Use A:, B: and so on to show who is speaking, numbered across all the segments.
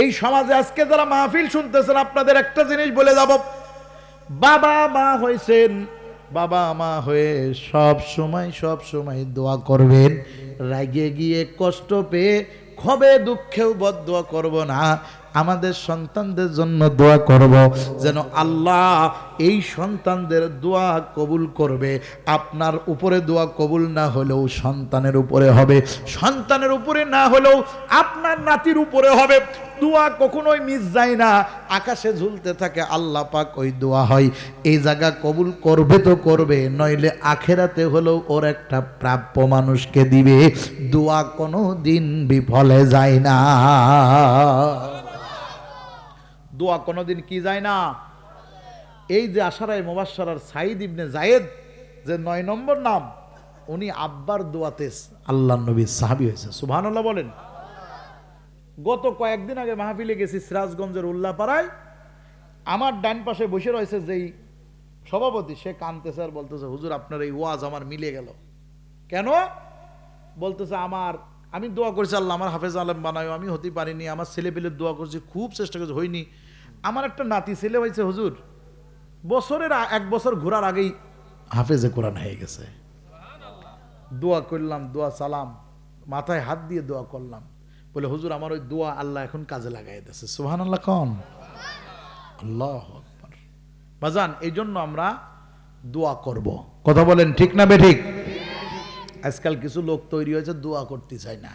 A: এই সমাজে আজকে যারা মাহফিল শুনতেছেন, আপনাদের একটা জিনিস বলে যাব, বাবা মা হয়েছেন, বাবা মা হয়ে সব সময় দোয়া করবেন। রাগে গিয়ে কষ্ট পেয়ে ক্ষোভে দুঃখেও বদদোয়া করব না, আমাদের সন্তানদের জন্য দোয়া করব যেন আল্লাহ এই সন্তানদের দোয়া কবুল করবে। আপনার উপরে দোয়া কবুল না হলেও সন্তানের উপরে হবে, সন্তানের উপরে না হলেও আপনার নাতির উপরে হবে। দোয়া কখনোই মিস যায় না, আকাশে ঝুলতে থাকে, আল্লাহ পাক ওই দোয়া হয়। এই জায়গা কবুল করবে তো করবে, নইলে আখেরাতে হলেও ওর একটা প্রাপ্য মানুষকে দিবে। দোয়া কোনো দিন বিফলে যায় না, দোয়া কোনোদিন কি যায় না। এই যে আশারায়ে মুবাশশারার সাঈদ ইবনে যায়েদ যে 9 নম্বর নাম, উনি আব্বার দোয়াতে আল্লাহর নবীর সাহাবী হয়েছে। সুবহানাল্লাহ বলেন। গত কয়েকদিন আগে মাহফিলে গেছি সিরাজগঞ্জের উল্লাপাড়ায়, আমার ডান পাশে বসে রয়েছে যেই সভাপতি, সে কাঁদতেছে আর বলতেছে, হুজুর আপনার এই ওয়াজ আমার মিলে গেল। কেন? বলতেছে আমি দোয়া করছি আল্লাহ আমার হাফেজ আলেম বানায়, আমি হতে পারিনি, আমার ছেলে পেলে দোয়া করছি, খুব চেষ্টা করছি, হয়নি। আমার একটা নাতি ছেলে হয়েছে হুজুর, বছরের 1 বছর ঘোরার আগেই হাফেজে কোরআন হয়ে গেছে। দোয়া করলাম, দোয়া সালাম, মাথায় হাত দিয়ে দোয়া করলাম, বলে হুজুর আমার ওই দোয়া আল্লাহ এখন কাজে লাগাই দিয়েছে। সুবহানাল্লাহ কোন আল্লাহু আকবার। বাজান, এই জন্য আমরা দোয়া করব, কথা বলেন ঠিক না বেঠিক? আজকাল কিছু লোক তৈরি হয়েছে দোয়া করতে চায় না,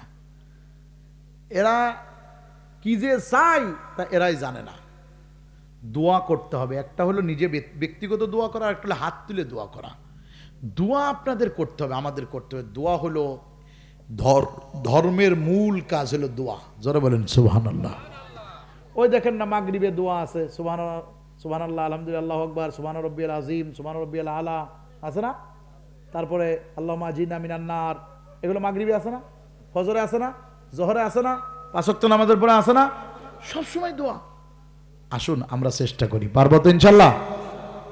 A: এরা কি যে চাই তা এরাই জানে না। দোয়া করতে হবে, একটা হলো নিজে ব্যক্তিগত দোয়া করা, একটা হলো হাত তুলে দোয়া করা। দোয়া আপনাদের করতে হবে, আমাদের করতে হবে। দোয়া হলো ধর্মের মূল কাজ হলো দোয়া। জোরে বলেন সুবহানাল্লাহ। ওই দেখেন না মাগরিবে দোয়া আছে, সুবহানাল্লাহ, আলহামদুলিল্লাহ, আল্লাহু আকবার, সুবহান রাব্বিয়াল আযীম, সুবহান রাব্বিয়াল আলা, আছে না? তারপরে আল্লাহুম্মা আজিরনা মিনান নার, এগুলো মাগরিবে আছে না? ফজরে আছে না? জোহরে আছে না? 5 ওয়াক্ত নামাজের পরে আছে না? সব সময় দোয়া। আসুন আমরা চেষ্টা করি, পারবো তো ইনশাআল্লাহ।